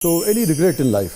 So any regret in life?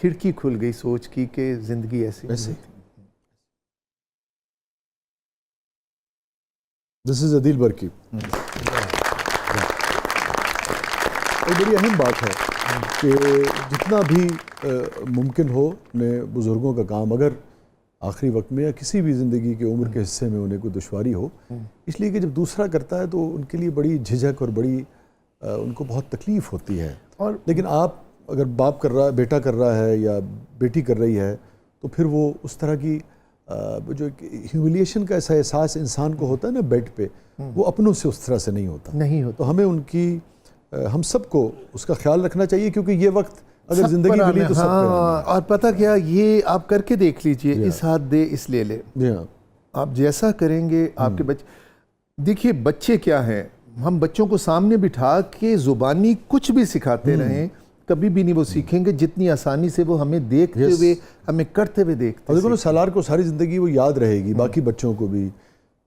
کھڑکی کھل گئی سوچ کی کہ زندگی ایسی ایسے نہیں تھی۔ دس از عدیل برکی. ایک بڑی اہم بات ہے کہ جتنا بھی ممکن ہو اپنے بزرگوں کا کام، اگر آخری وقت میں یا کسی بھی زندگی کے عمر کے حصے میں انہیں کوئی دشواری ہو، اس لیے کہ جب دوسرا کرتا ہے تو ان کے لیے بڑی جھجک اور بڑی ان کو بہت تکلیف ہوتی ہے. اور لیکن آپ اگر باپ کر رہا ہے، بیٹا کر رہا ہے یا بیٹی کر رہی ہے، تو پھر وہ اس طرح کی جو ہیوملیشن کا ایسا احساس انسان کو ہوتا ہے نا بیڈ پہ، وہ اپنوں سے اس طرح سے نہیں ہوتا. نہیں ہوتا. تو ہمیں ان کی ہم سب کو اس کا خیال رکھنا چاہیے، کیونکہ یہ وقت اگر زندگی ملی تو سب پہ آنا ہے. اور پتہ کیا، یہ آپ کر کے دیکھ لیجئے، اس ہاتھ دے اس لے لے. جی ہاں، آپ جیسا کریں گے آپ کے بچے، دیکھیے بچے کیا ہیں، ہم بچوں کو سامنے بٹھا کے زبانی کچھ بھی سکھاتے رہیں، کبھی بھی نہیں وہ سیکھیں گے جتنی آسانی سے وہ ہمیں دیکھتے ہوئے، ہمیں کرتے ہوئے دیکھتے. اور دیکھو سالار کو ساری زندگی وہ یاد رہے گی، باقی بچوں کو بھی،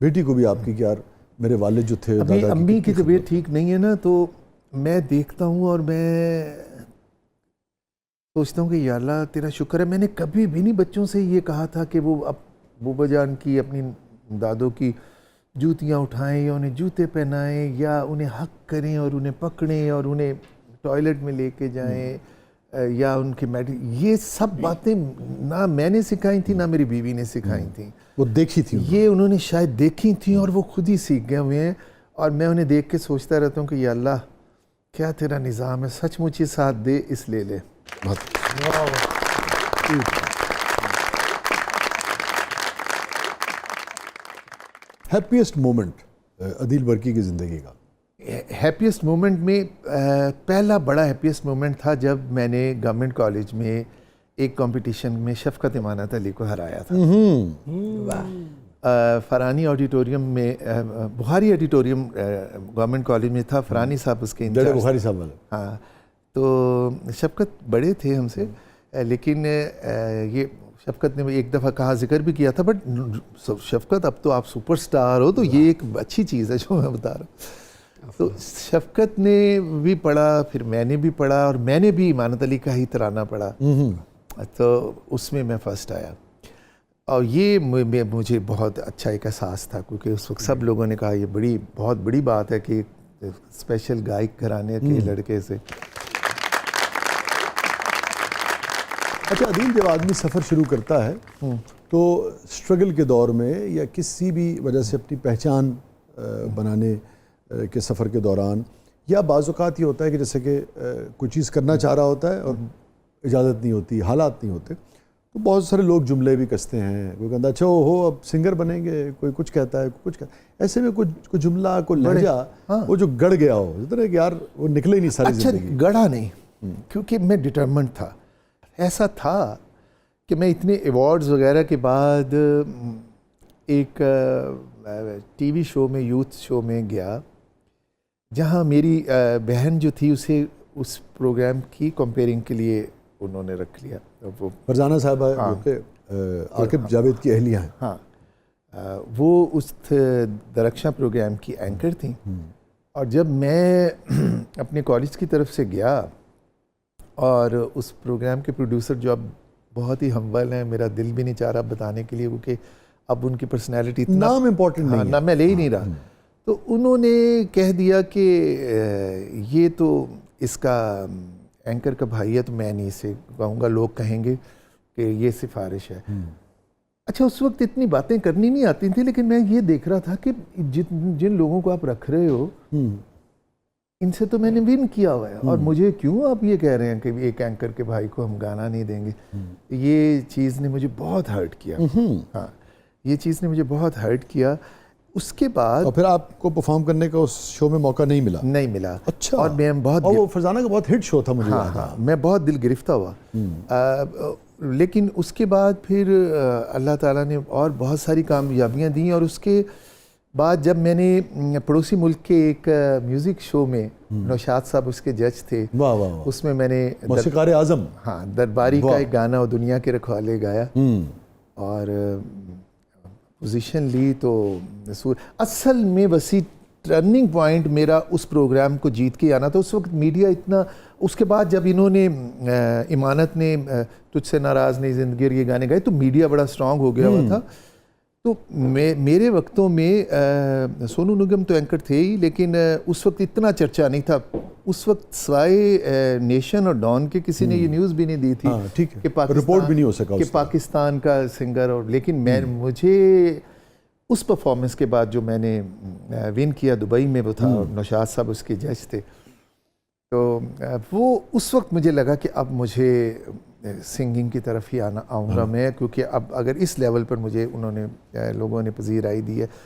بیٹی کو بھی آپ کی کہ یار میرے والد جو تھے، ابھی امی کی طبیعت ٹھیک نہیں ہے نا، تو میں دیکھتا ہوں اور میں سوچتا ہوں کہ یا اللہ تیرا شکر ہے، میں نے کبھی بھی نہیں بچوں سے یہ کہا تھا کہ وہ اب بوبا جان کی، اپنی دادوں کی جوتیاں اٹھائیں یا انہیں جوتے پہنائیں یا انہیں حق کریں اور انہیں پکڑیں اور انہیں ٹوائلٹ میں لے کے جائیں یا ان کے یہ سب باتیں نہ میں نے سکھائی تھیں نہ میری بیوی نے سکھائی تھیں. وہ دیکھی تھی، یہ انہوں نے شاید دیکھی تھیں اور وہ خود ہی سیکھ گئے ہوئے ہیں. اور میں انہیں دیکھ کے سوچتا رہتا ہوں کہ یا اللہ کیا تیرا نظام ہے، سچ مچ یہ ساتھ دے اس لے لے. ہیپیسٹ مومنٹ عدیل برکی کی زندگی کا؟ ہیپیسٹ مومنٹ میں پہلا بڑا ہیپیسٹ مومنٹ تھا جب میں نے گورنمنٹ کالج میں ایک کمپٹیشن میں شفقت امانت علی کو ہرایا تھا. فرانی آڈیٹوریم میں، بخاری آڈیٹوریم گورنمنٹ کالج میں تھا، فرانی صاحب اس کے انچارج. بخاری صاحب والا. ہاں، تو شفقت بڑے تھے ہم سے، لیکن یہ شفقت نے ایک دفعہ کہا، ذکر بھی کیا تھا، بٹ شفقت اب تو آپ سپر سٹار ہو، تو یہ ایک اچھی چیز ہے جو میں بتا رہا ہوں. تو شفقت نے بھی پڑھا، پھر میں نے بھی پڑھا، اور میں نے بھی امانت علی کا ہی ترانہ پڑھا، تو اس میں فرسٹ آیا. اور یہ مجھے بہت اچھا ایک احساس تھا، کیونکہ اس وقت سب لوگوں نے کہا یہ بہت بڑی بات ہے کہ اسپیشل گائک گھرانے کے لڑکے سے. اچھا عدیل، جب آدمی سفر شروع کرتا ہے تو سٹرگل کے دور میں یا کسی بھی وجہ سے اپنی پہچان بنانے کے سفر کے دوران، یا بعض اوقات یہ ہوتا ہے کہ جیسے کہ کوئی چیز کرنا چاہ رہا ہوتا ہے اور اجازت نہیں ہوتی، حالات نہیں ہوتے، تو بہت سارے لوگ جملے بھی کستے ہیں. کوئی کہتا ہے اچھا ہو اب سنگر بنیں گے، کوئی کچھ کہتا ہے، کچھ کہتا ہے. ایسے میں کوئی جملہ، کوئی لہجہ وہ جو گڑ گیا ہو، جس طرح کہ یار وہ نکلے ہی نہیں ساری زندگی. اچھا گڑھا نہیں، کیونکہ میں ڈٹرمنٹ تھا. ایسا تھا کہ میں اتنے ایوارڈز وغیرہ کے بعد ایک ٹی وی شو میں، یوتھ شو میں گیا، جہاں میری بہن جو تھی اسے اس پروگرام کی کمپیئرنگ کے لیے انہوں نے رکھ لیا. وہ فرزانہ صاحبہ جو کہ عاقب جاوید کی اہلیہ ہیں. ہاں، وہ اس درخشاں پروگرام کی اینکر تھیں. اور جب میں اپنے کالج کی طرف سے گیا اور اس پروگرام کے پروڈیوسر جو اب بہت ہی ہمبل ہیں، میرا دل بھی نہیں چاہ رہا بتانے کے لیے، کیونکہ اب ان کی پرسنالٹی اتنا نام امپورٹنٹ نہیں ہے، نہ میں لے ہی نہیں رہا. تو انہوں نے کہہ دیا کہ یہ تو اس کا اینکر کا بھائی ہے، تو میں نہیں اسے کہوں گا، لوگ کہیں گے کہ یہ سفارش ہے. اچھا اس وقت اتنی باتیں کرنی نہیں آتی تھیں، لیکن میں یہ دیکھ رہا تھا کہ جن لوگوں کو آپ رکھ رہے ہو ان سے تو میں نے ون کیا ہوا ہے، اور مجھے کیوں آپ یہ کہہ رہے ہیں کہ ایک اینکر کے بھائی کو ہم گانا نہیں دیں گے. یہ چیز نے مجھے بہت ہرٹ کیا. ہاں، یہ چیز نے مجھے بہت ہرٹ کیا. اس کے بعد اور پھر آپ کو پرفارم کرنے کا اس شو میں موقع نہیں ملا. اچھا. اور میں بہت، وہ فرزانہ کا بہت ہٹ شو تھا مجھے یاد ہے. میں بہت دل گرفتہ ہوا. لیکن اس کے بعد پھر اللہ تعالیٰ نے اور بہت ساری کامیابیاں دیں. اور اس کے بعد جب میں نے پڑوسی ملک کے ایک میوزک شو میں، نوشاد صاحب اس کے جج تھے، واہ واہ، اس میں نے موسیقار اعظم، ہاں، درباری کا ایک گانا وہ دنیا کے رکھوالے گایا اور پوزیشن لی. تو اصل میں وسیع ٹرننگ پوائنٹ میرا اس پروگرام کو جیت کے آنا تھا. اس وقت میڈیا اتنا اس کے بعد جب انہوں نے ایمانت نے تجھ سے ناراض نہیں زندگی اور یہ گانے گائے تو میڈیا بڑا اسٹرانگ ہو گیا ہوا تھا. تو میرے وقتوں میں سونو نگم تو اینکر تھے ہی, لیکن اس وقت اتنا چرچا نہیں تھا. اس وقت سوائے نیشن اور ڈان کے کسی نے یہ نیوز بھی نہیں دی تھی ٹھیک ہے, کہ رپورٹ بھی نہیں ہو سکا کہ پاکستان کا سنگر. اور لیکن مجھے اس پرفارمنس کے بعد جو میں نے ون کیا دبئی میں وہ تھا, نوشاد صاحب اس کے جج تھے, تو وہ اس وقت مجھے لگا کہ اب مجھے سنگنگ کی طرف ہی آؤں گا میں, کیونکہ اب اگر اس لیول پر مجھے انہوں نے لوگوں نے پذیرائی دی ہے